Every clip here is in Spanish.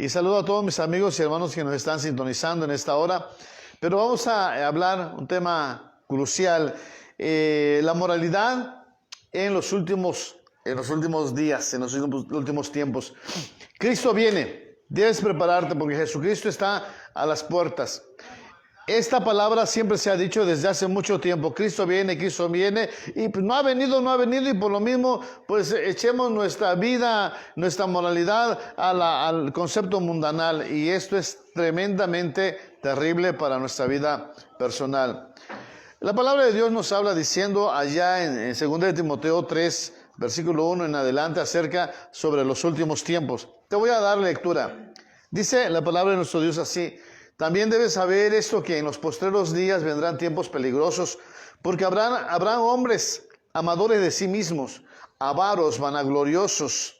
y saludo a todos mis amigos y hermanos que nos están sintonizando en esta hora. Pero vamos a hablar un tema crucial, la moralidad en los últimos días, en los últimos tiempos. Cristo viene, debes prepararte porque Jesucristo está a las puertas. Esta palabra siempre se ha dicho desde hace mucho tiempo: Cristo viene, y pues no ha venido, y por lo mismo, pues echemos nuestra vida, nuestra moralidad al concepto mundanal, y esto es tremendamente terrible para nuestra vida personal. La palabra de Dios nos habla diciendo allá en 2 de Timoteo 3, versículo 1 en adelante, acerca sobre los últimos tiempos. Te voy a dar lectura. Dice la palabra de nuestro Dios así: también debes saber esto, que en los postreros días vendrán tiempos peligrosos, porque habrán hombres amadores de sí mismos, avaros, vanagloriosos,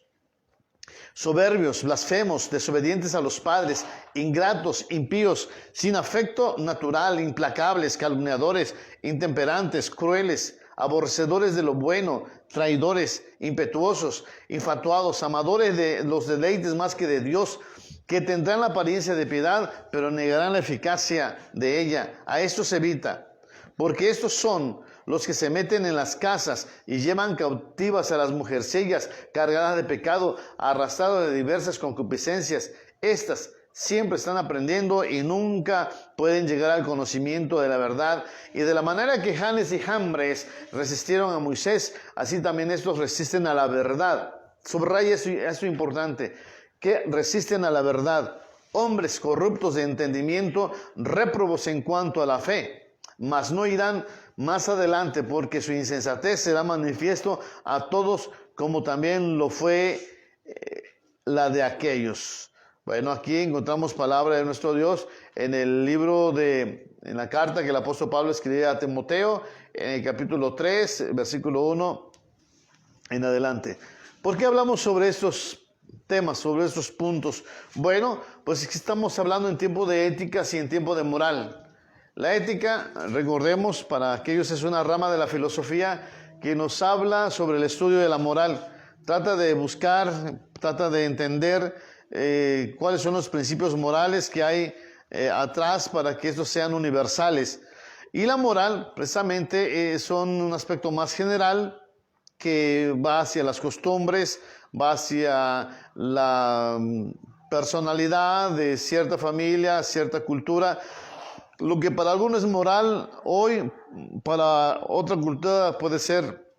soberbios, blasfemos, desobedientes a los padres, ingratos, impíos, sin afecto natural, implacables, calumniadores, intemperantes, crueles, aborrecedores de lo bueno, traidores, impetuosos, infatuados, amadores de los deleites más que de Dios, que tendrán la apariencia de piedad, pero negarán la eficacia de ella. A estos evita, porque estos son los que se meten en las casas y llevan cautivas a las mujercillas cargadas de pecado, arrastradas de diversas concupiscencias. Estas siempre están aprendiendo y nunca pueden llegar al conocimiento de la verdad. Y de la manera que Janes y Jambres resistieron a Moisés, así también estos resisten a la verdad. Subraya eso importante, que resisten a la verdad. Hombres corruptos de entendimiento, réprobos en cuanto a la fe, mas no irán más adelante, porque su insensatez será manifiesto a todos, como también lo fue la de aquellos. Bueno, aquí encontramos palabra de nuestro Dios en en la carta que el apóstol Pablo escribía a Timoteo, en el capítulo 3, versículo 1 en adelante. ¿Por qué hablamos sobre estos temas, sobre estos puntos? Bueno, pues es que estamos hablando en tiempo de éticas y en tiempo de moral. La ética, recordemos, para aquellos es una rama de la filosofía que nos habla sobre el estudio de la moral. Trata de buscar, trata de entender cuáles son los principios morales que hay atrás para que estos sean universales. Y la moral, precisamente, son un aspecto más general que va hacia las costumbres, va hacia la personalidad de cierta familia, cierta cultura. Lo que para algunos es moral hoy, para otra cultura puede ser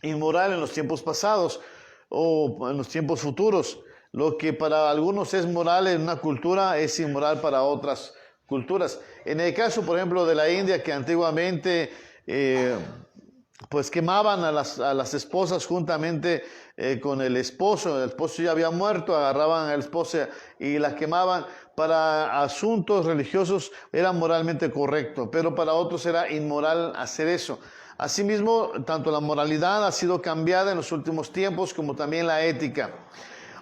inmoral en los tiempos pasados o en los tiempos futuros. Lo que para algunos es moral en una cultura es inmoral para otras culturas. En el caso, por ejemplo, de la India, que antiguamente pues quemaban a las esposas juntamente con el esposo ya había muerto, agarraban a la esposa y la quemaban. Para asuntos religiosos era moralmente correcto, pero para otros era inmoral hacer eso. Asimismo, tanto la moralidad ha sido cambiada en los últimos tiempos como también la ética.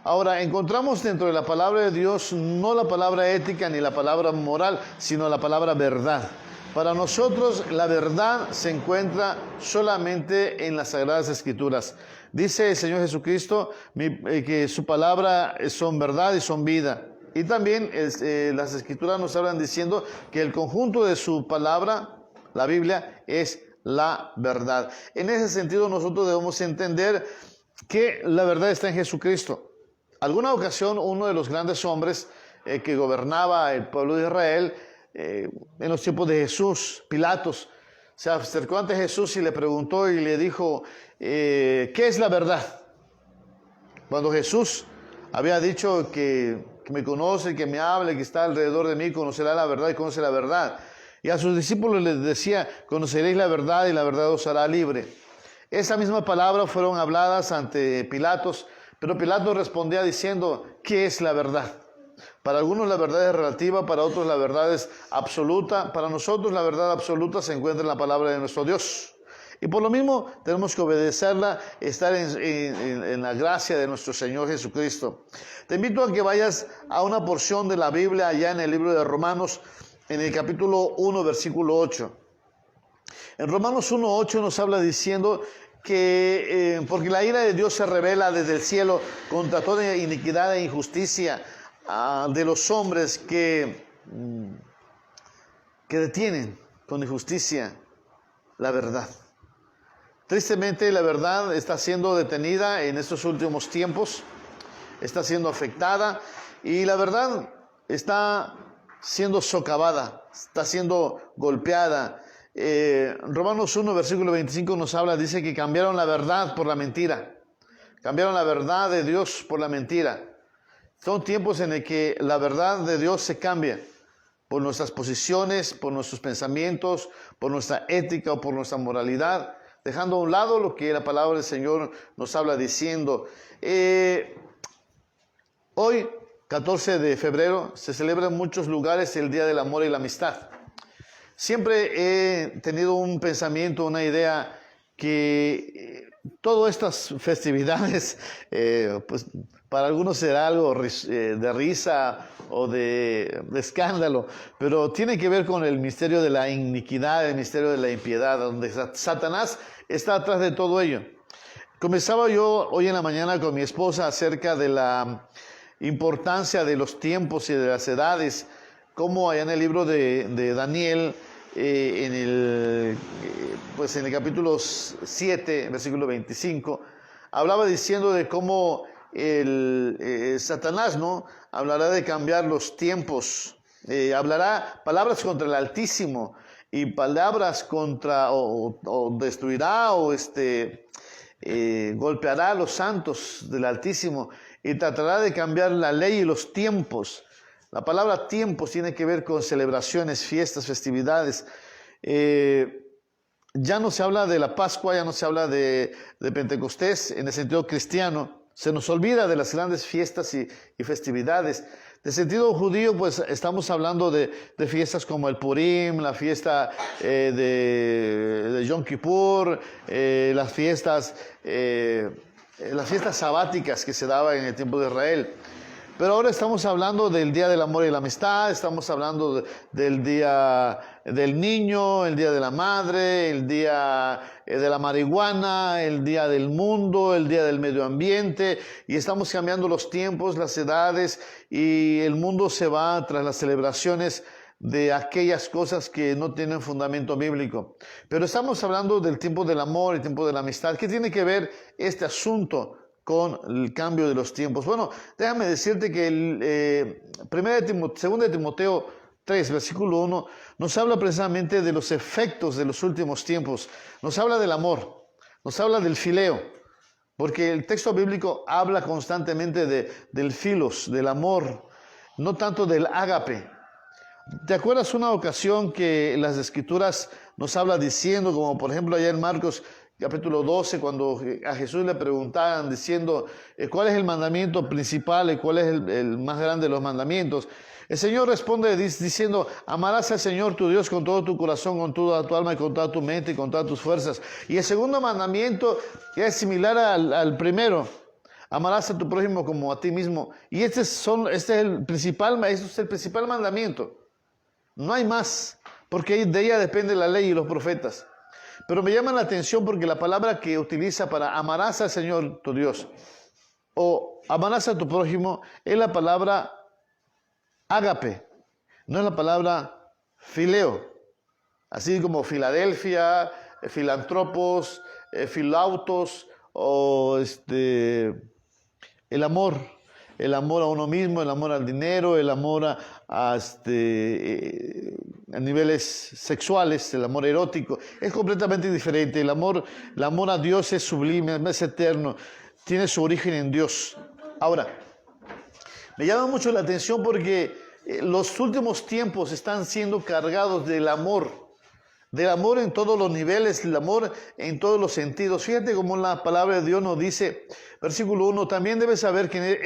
Ahora, encontramos dentro de la palabra de Dios no la palabra ética ni la palabra moral, sino la palabra verdad. Para nosotros la verdad se encuentra solamente en las Sagradas Escrituras. Dice el Señor Jesucristo que su palabra son verdad y son vida. Y también las Escrituras nos hablan diciendo que el conjunto de su palabra, la Biblia, es la verdad. En ese sentido nosotros debemos entender que la verdad está en Jesucristo. Alguna ocasión uno de los grandes hombres que gobernaba el pueblo de Israel en los tiempos de Jesús, Pilatos, se acercó ante Jesús y le preguntó y le dijo, ¿qué es la verdad? Cuando Jesús había dicho que me conoce, que me hable, que está alrededor de mí, conocerá la verdad y conoce la verdad. Y a sus discípulos les decía, conoceréis la verdad y la verdad os hará libre. Esa misma palabra fueron habladas ante Pilatos, pero Pilatos respondía diciendo, ¿qué es la verdad? Para algunos la verdad es relativa, para otros la verdad es absoluta. Para nosotros la verdad absoluta se encuentra en la palabra de nuestro Dios. Y por lo mismo tenemos que obedecerla, estar en la gracia de nuestro Señor Jesucristo. Te invito a que vayas a una porción de la Biblia allá en el libro de Romanos, en el capítulo 1, versículo 8. En Romanos 1:8 nos habla diciendo que porque la ira de Dios se revela desde el cielo contra toda iniquidad e injusticia de los hombres que detienen con injusticia la verdad. Tristemente, la verdad está siendo detenida en estos últimos tiempos, está siendo afectada y la verdad está siendo socavada, está siendo golpeada. Romanos 1, versículo 25 nos habla, dice que cambiaron la verdad por la mentira. Cambiaron la verdad de Dios por la mentira. Son tiempos en el que la verdad de Dios se cambia por nuestras posiciones, por nuestros pensamientos, por nuestra ética o por nuestra moralidad, dejando a un lado lo que la palabra del Señor nos habla diciendo. Hoy, 14 de febrero, se celebra en muchos lugares el Día del Amor y la Amistad. Siempre he tenido un pensamiento, una idea que todas estas festividades, pues para algunos será algo de risa o de escándalo, pero tiene que ver con el misterio de la iniquidad, el misterio de la impiedad, donde Satanás está atrás de todo ello. Comenzaba yo hoy en la mañana con mi esposa acerca de la importancia de los tiempos y de las edades, como allá en el libro de Daniel, en el capítulo 7, versículo 25, hablaba diciendo de cómo Satanás, ¿no?, hablará de cambiar los tiempos, hablará palabras contra el Altísimo y palabras contra, o destruirá o golpeará a los santos del Altísimo y tratará de cambiar la ley y los tiempos. La palabra tiempos tiene que ver con celebraciones, fiestas, festividades. Ya no se habla de la Pascua, ya no se habla de Pentecostés en el sentido cristiano. Se nos olvida de las grandes fiestas y festividades. De sentido judío, pues estamos hablando de fiestas como el Purim, la fiesta de Yom Kippur, las fiestas sabáticas que se daban en el tiempo de Israel. Pero ahora estamos hablando del Día del Amor y la Amistad, estamos hablando del Día del Niño, el Día de la Madre, el Día de la Marihuana, el Día del Mundo, el Día del Medio Ambiente, y estamos cambiando los tiempos, las edades, y el mundo se va tras las celebraciones de aquellas cosas que no tienen fundamento bíblico. Pero estamos hablando del tiempo del amor y el tiempo de la amistad. ¿Qué tiene que ver este asunto con el cambio de los tiempos? Bueno, déjame decirte que 2 de Timoteo 3, versículo 1, nos habla precisamente de los efectos de los últimos tiempos. Nos habla del amor, nos habla del fileo, porque el texto bíblico habla constantemente del filos, del amor, no tanto del ágape. ¿Te acuerdas una ocasión que las Escrituras nos habla diciendo, como por ejemplo allá en Marcos capítulo 12, cuando a Jesús le preguntaban diciendo cuál es el mandamiento principal y cuál es el más grande de los mandamientos? El Señor responde diciendo: amarás al Señor tu Dios con todo tu corazón, con toda tu alma y con toda tu mente y con todas tus fuerzas. Y el segundo mandamiento es similar al primero: amarás a tu prójimo como a ti mismo. Y este es el principal mandamiento. No hay más, porque de ella depende la ley y los profetas. Pero me llama la atención porque la palabra que utiliza para amarás al Señor tu Dios o amarás a tu prójimo es la palabra ágape, no es la palabra fileo. Así como Filadelfia, filantropos, filautos o el amor a uno mismo, el amor al dinero, el amor a niveles sexuales, el amor erótico, es completamente diferente. El amor a Dios es sublime, es eterno, tiene su origen en Dios. Ahora, me llama mucho la atención porque los últimos tiempos están siendo cargados del amor en todos los niveles, el amor en todos los sentidos. Fíjate cómo la palabra de Dios nos dice, versículo 1, también debes saber que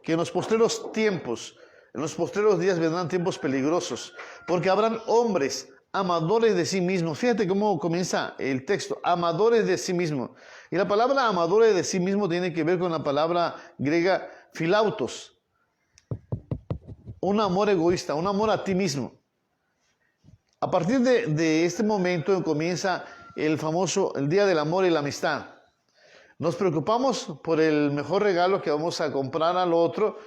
en los postreros tiempos, en los postreros días vendrán tiempos peligrosos, porque habrán hombres amadores de sí mismos. Fíjate cómo comienza el texto, amadores de sí mismos. Y la palabra amadores de sí mismos tiene que ver con la palabra griega filautos. Un amor egoísta, un amor a ti mismo. A partir de este momento comienza el Día del Amor y la Amistad. Nos preocupamos por el mejor regalo que vamos a comprar al otro,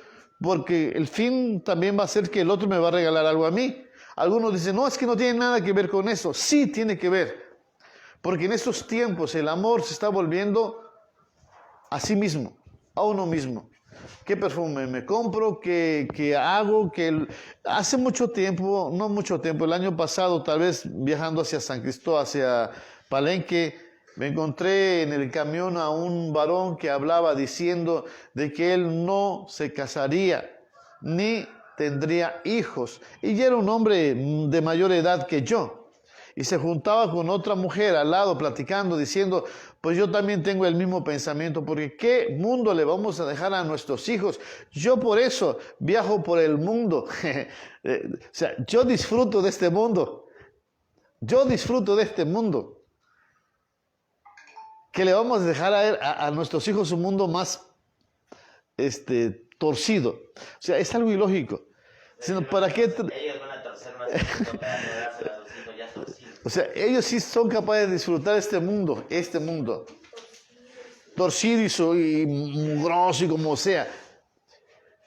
porque el fin también va a ser que el otro me va a regalar algo a mí. Algunos dicen, no, es que no tiene nada que ver con eso. Sí tiene que ver, porque en estos tiempos el amor se está volviendo a sí mismo, a uno mismo. ¿Qué perfume me compro? ¿Qué hago? Hace mucho tiempo, no mucho tiempo, el año pasado, tal vez viajando hacia San Cristóbal, hacia Palenque, me encontré en el camión a un varón que hablaba diciendo de que él no se casaría ni tendría hijos. Y ya era un hombre de mayor edad que yo. Y se juntaba con otra mujer al lado platicando, diciendo, pues yo también tengo el mismo pensamiento, porque ¿qué mundo le vamos a dejar a nuestros hijos? Yo por eso viajo por el mundo. O sea, yo disfruto de este mundo. Yo disfruto de este mundo. Que le vamos a dejar a nuestros hijos un mundo más torcido. O sea, es algo ilógico. Sino, ¿para qué? Ellos van a torcer más el mundo para rodárselo a sus hijos ya torcidos. O sea, ellos sí son capaces de disfrutar este mundo, torcido y mugroso y como sea.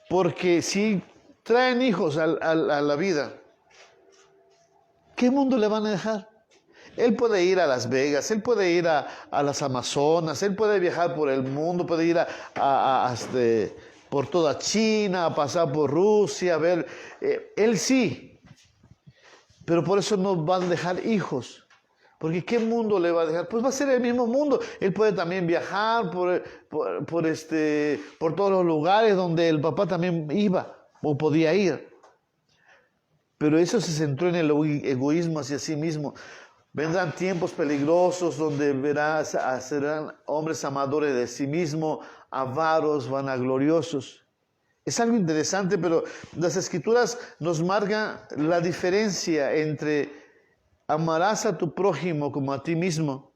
Porque si traen hijos a la vida, ¿qué mundo le van a dejar? Él puede ir a Las Vegas, él puede ir a las Amazonas, él puede viajar por el mundo, puede ir por toda China, a pasar por Rusia, a ver, él sí. Pero por eso no van a dejar hijos. Porque ¿qué mundo le va a dejar? Pues va a ser el mismo mundo. Él puede también viajar por todos los lugares donde el papá también iba o podía ir. Pero eso se centró en el egoísmo hacia sí mismo. Vendrán tiempos peligrosos donde serán hombres amadores de sí mismos, avaros, vanagloriosos. Es algo interesante, pero las Escrituras nos marcan la diferencia entre amarás a tu prójimo como a ti mismo.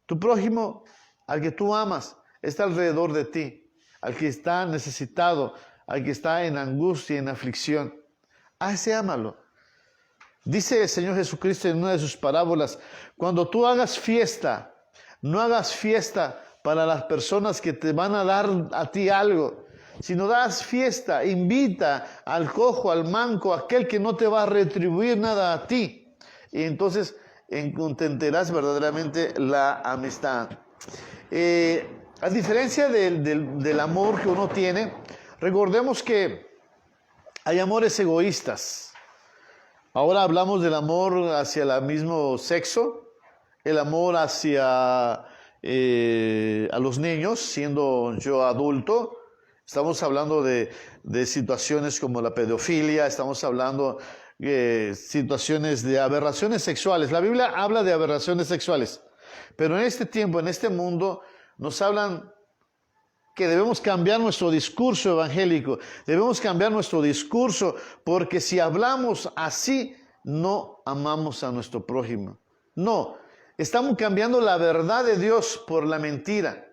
Tu prójimo, al que tú amas, está alrededor de ti, al que está necesitado, al que está en angustia, en aflicción. A ese ámalo. Dice el Señor Jesucristo en una de sus parábolas, cuando tú hagas fiesta, no hagas fiesta para las personas que te van a dar a ti algo, sino das fiesta, invita al cojo, al manco, a aquel que no te va a retribuir nada a ti. Y entonces entenderás verdaderamente la amistad. A diferencia del amor que uno tiene, recordemos que hay amores egoístas. Ahora hablamos del amor hacia el mismo sexo, el amor hacia a los niños, siendo yo adulto. Estamos hablando de situaciones como la pedofilia, estamos hablando de situaciones de aberraciones sexuales. La Biblia habla de aberraciones sexuales, pero en este tiempo, en este mundo, nos hablan que debemos cambiar nuestro discurso evangélico, debemos cambiar nuestro discurso, porque si hablamos así, no amamos a nuestro prójimo. No, estamos cambiando la verdad de Dios por la mentira.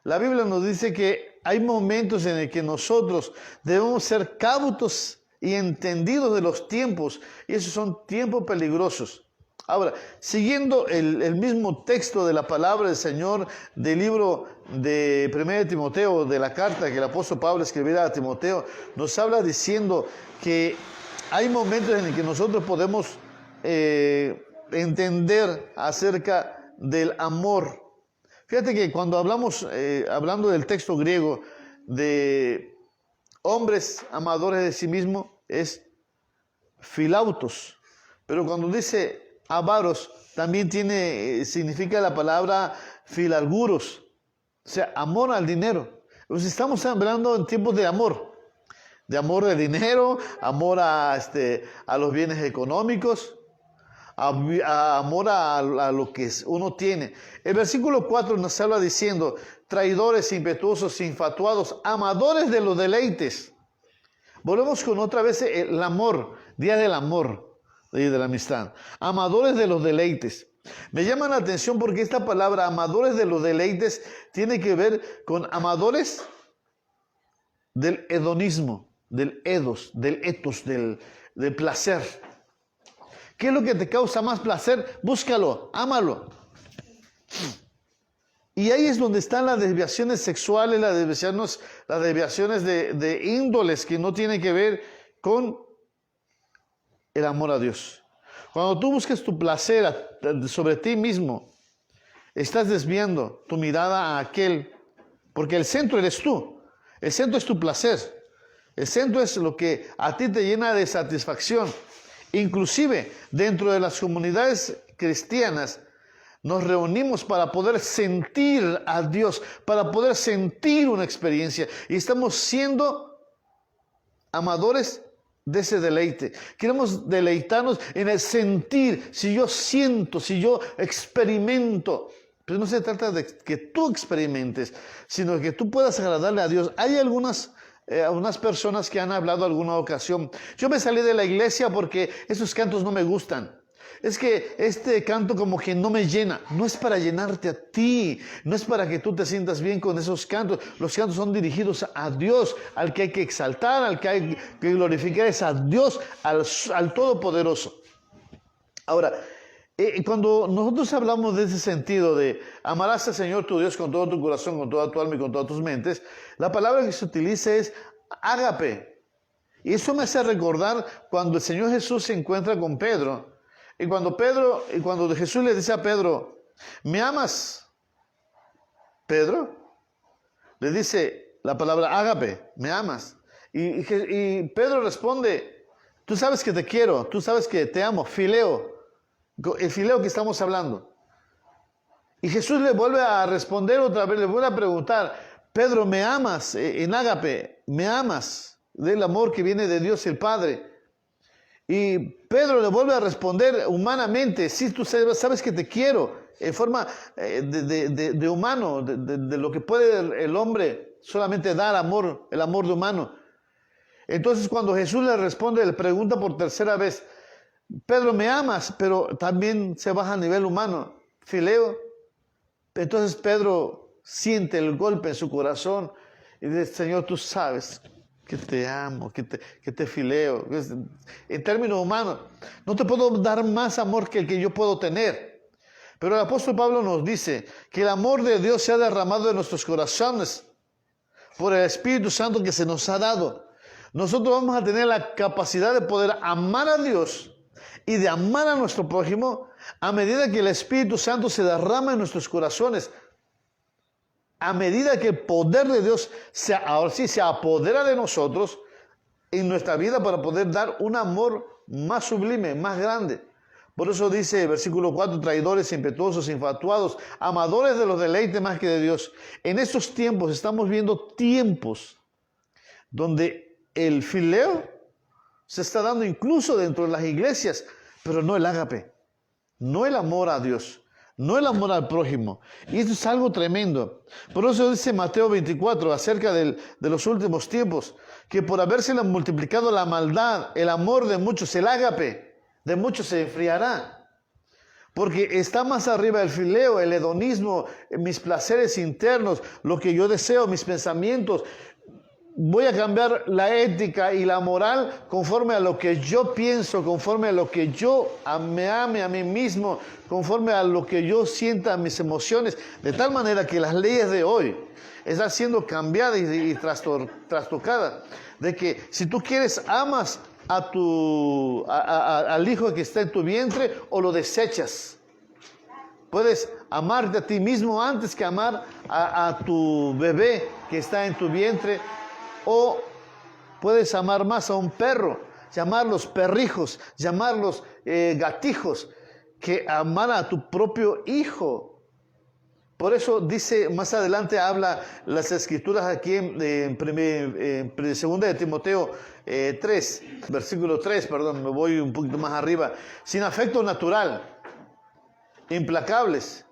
La Biblia nos dice que hay momentos en el que nosotros debemos ser cautos y entendidos de los tiempos, y esos son tiempos peligrosos. Ahora, siguiendo el mismo texto de la palabra del Señor del libro de 1 Timoteo, de la carta que el apóstol Pablo escribiera a Timoteo, nos habla diciendo que hay momentos en el que nosotros podemos entender acerca del amor. Fíjate que cuando hablando del texto griego de hombres amadores de sí mismos, es filautos. Pero cuando dice avaros, también significa la palabra filarguros, o sea, amor al dinero. Pues estamos hablando en tiempos de amor de dinero, amor a los bienes económicos, amor a lo que uno tiene. El versículo 4 nos habla diciendo, traidores, impetuosos, infatuados, amadores de los deleites. Volvemos con otra vez el amor, día del amor y de la amistad. Amadores de los deleites. Me llama la atención porque esta palabra, amadores de los deleites, tiene que ver con amadores del hedonismo, del etos, del placer. ¿Qué es lo que te causa más placer? Búscalo, ámalo. Y ahí es donde están las desviaciones sexuales, las desviaciones de índoles que no tienen que ver con el amor a Dios. Cuando tú buscas tu placer sobre ti mismo, estás desviando tu mirada a aquel, porque el centro eres tú, el centro es tu placer, el centro es lo que a ti te llena de satisfacción. Inclusive dentro de las comunidades cristianas nos reunimos para poder sentir a Dios, para poder sentir una experiencia, y estamos siendo amadores de ese deleite. Queremos deleitarnos en el sentir, si yo siento, si yo experimento. Pero no se trata de que tú experimentes, sino que tú puedas agradarle a Dios. Hay algunas personas que han hablado alguna ocasión: yo me salí de la iglesia porque esos cantos no me gustan. Es que este canto como que no me llena. No es para llenarte a ti, no es para que tú te sientas bien con esos cantos. Los cantos son dirigidos a Dios, al que hay que exaltar, al que hay que glorificar, es a Dios, al Todopoderoso. Ahora, cuando nosotros hablamos de ese sentido de amarás al Señor tu Dios con todo tu corazón, con toda tu alma y con todas tus mentes, la palabra que se utiliza es ágape. Y eso me hace recordar cuando el Señor Jesús se encuentra con Pedro. Y cuando Jesús le dice a Pedro: ¿me amas, Pedro? Le dice la palabra ágape, ¿me amas? Y Pedro responde: tú sabes que te quiero, tú sabes que te amo, fileo. El fileo que estamos hablando. Y Jesús le vuelve a responder otra vez, le vuelve a preguntar: Pedro, ¿me amas? En ágape, ¿me amas? Del amor que viene de Dios el Padre. Y Pedro le vuelve a responder humanamente: sí, tú sabes que te quiero, en forma de humano, de lo que puede el hombre solamente dar amor, el amor de humano. Entonces cuando Jesús le responde, le pregunta por tercera vez: Pedro, ¿me amas? Pero también se baja a nivel humano, fileo. Entonces Pedro siente el golpe en su corazón y dice: Señor, tú sabes que te amo, que te fileo. En términos humanos, no te puedo dar más amor que el que yo puedo tener. Pero el apóstol Pablo nos dice que el amor de Dios se ha derramado en nuestros corazones por el Espíritu Santo que se nos ha dado. Nosotros vamos a tener la capacidad de poder amar a Dios y de amar a nuestro prójimo a medida que el Espíritu Santo se derrama en nuestros corazones. A medida que el poder de Dios ahora sí se apodera de nosotros en nuestra vida para poder dar un amor más sublime, más grande. Por eso dice versículo 4: traidores, impetuosos, infatuados, amadores de los deleites más que de Dios. En estos tiempos estamos viendo tiempos donde el fileo se está dando incluso dentro de las iglesias, pero no el ágape, no el amor a Dios, no el amor al prójimo. Y esto es algo tremendo. Por eso dice Mateo 24 acerca de los últimos tiempos, que por haberse multiplicado la maldad, el amor de muchos, el ágape de muchos se enfriará. Porque está más arriba el fileo, el hedonismo, mis placeres internos, lo que yo deseo, mis pensamientos. Voy a cambiar la ética y la moral conforme a lo que yo pienso, conforme a lo que yo me ame a mí mismo, conforme a lo que yo sienta, mis emociones, de tal manera que las leyes de hoy están siendo cambiadas y trastocadas. De que si tú quieres, amas al hijo que está en tu vientre o lo desechas. Puedes amarte a ti mismo antes que amar a tu bebé que está en tu vientre. O puedes amar más a un perro, llamarlos perrijos, llamarlos gatijos, que amar a tu propio hijo. Por eso dice, más adelante habla las escrituras aquí en 2 de Timoteo 3, versículo 3, perdón, me voy un poquito más arriba. Sin afecto natural, implacables,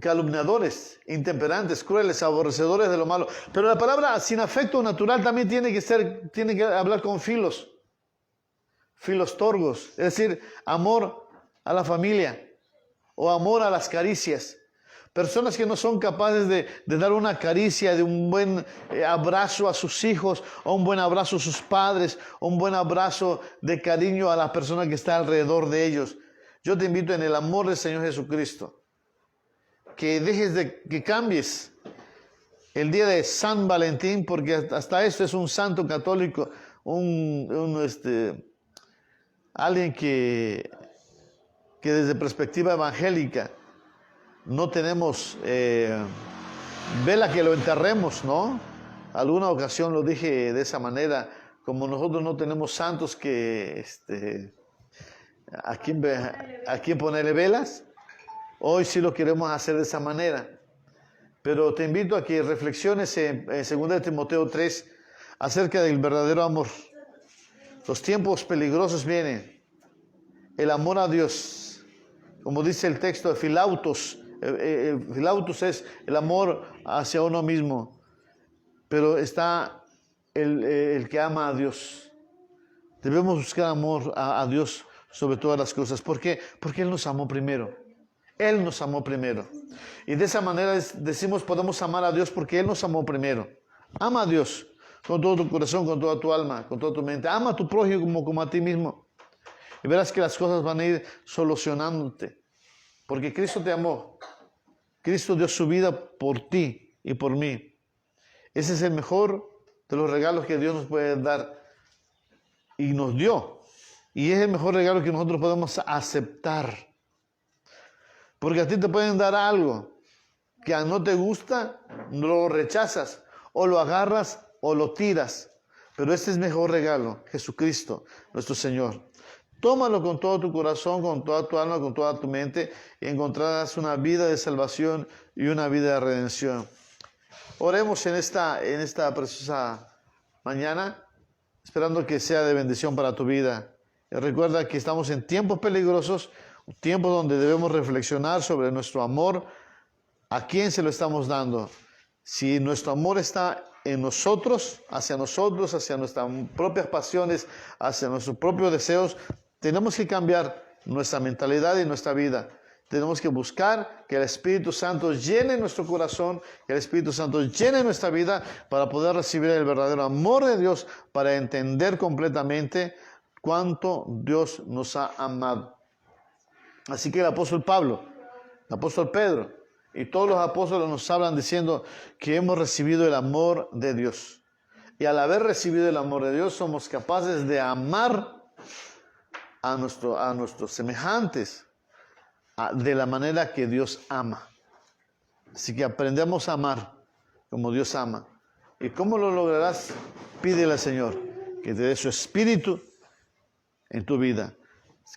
calumniadores, intemperantes, crueles, aborrecedores de lo malo. Pero la palabra sin afecto natural también tiene que hablar con filostorgos, es decir, amor a la familia o amor a las caricias. Personas que no son capaces de dar una caricia, de un buen abrazo a sus hijos, o un buen abrazo a sus padres, o un buen abrazo de cariño a la persona que está alrededor de ellos. Yo te invito en el amor del Señor Jesucristo que dejes de que cambies el día de San Valentín, porque hasta eso es un santo católico, alguien que desde perspectiva evangélica no tenemos vela que lo enterremos, ¿no? Alguna ocasión lo dije de esa manera, como nosotros no tenemos santos que ¿a quién ponerle velas? Hoy sí lo queremos hacer de esa manera. Pero te invito a que reflexiones en 2 Timoteo 3 acerca del verdadero amor. Los tiempos peligrosos vienen. El amor a Dios, como dice el texto de Filautos. Filautos es el amor hacia uno mismo. Pero está el que ama a Dios. Debemos buscar amor a Dios sobre todas las cosas. ¿Por qué? Porque Él nos amó primero. Él nos amó primero. Y de esa manera decimos, podemos amar a Dios porque Él nos amó primero. Ama a Dios con todo tu corazón, con toda tu alma, con toda tu mente. Ama a tu prójimo como a ti mismo. Y verás que las cosas van a ir solucionándote. Porque Cristo te amó. Cristo dio su vida por ti y por mí. Ese es el mejor de los regalos que Dios nos puede dar. Y nos dio. Y es el mejor regalo que nosotros podemos aceptar. Porque a ti te pueden dar algo que no te gusta, no lo rechazas, o lo agarras o lo tiras. Pero este es el mejor regalo, Jesucristo, nuestro Señor. Tómalo con todo tu corazón, con toda tu alma, con toda tu mente, y encontrarás una vida de salvación y una vida de redención. Oremos en esta preciosa mañana, esperando que sea de bendición para tu vida. Y recuerda que estamos en tiempos peligrosos, un tiempo donde debemos reflexionar sobre nuestro amor, a quién se lo estamos dando. Si nuestro amor está en nosotros, hacia nuestras propias pasiones, hacia nuestros propios deseos, tenemos que cambiar nuestra mentalidad y nuestra vida. Tenemos que buscar que el Espíritu Santo llene nuestro corazón, que el Espíritu Santo llene nuestra vida para poder recibir el verdadero amor de Dios, para entender completamente cuánto Dios nos ha amado. Así que el apóstol Pablo, el apóstol Pedro y todos los apóstoles nos hablan diciendo que hemos recibido el amor de Dios. Y al haber recibido el amor de Dios somos capaces de amar a nuestros semejantes de la manera que Dios ama. Así que aprendemos a amar como Dios ama. ¿Y cómo lo lograrás? Pídele al Señor que te dé su espíritu en tu vida.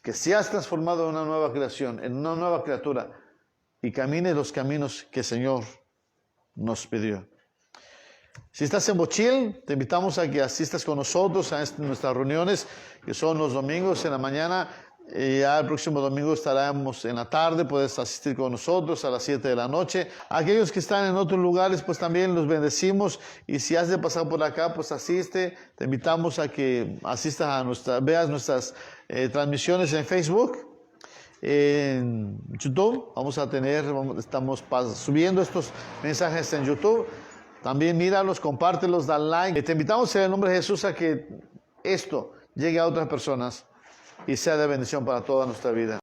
Que seas transformado en una nueva creación, en una nueva criatura, y camines los caminos que el Señor nos pidió. Si estás en Bochil, te invitamos a que asistas con nosotros a nuestras reuniones, que son los domingos en la mañana. Y ya el próximo domingo estaremos en la tarde, puedes asistir con nosotros a las 7 de la noche. Aquellos que están en otros lugares, pues también los bendecimos. Y si has de pasar por acá, pues asiste. Te invitamos a que asistas veas nuestras transmisiones en Facebook, en YouTube. Estamos subiendo estos mensajes en YouTube. También míralos, compártelos, da like. Te invitamos en el nombre de Jesús a que esto llegue a otras personas y sea de bendición para toda nuestra vida.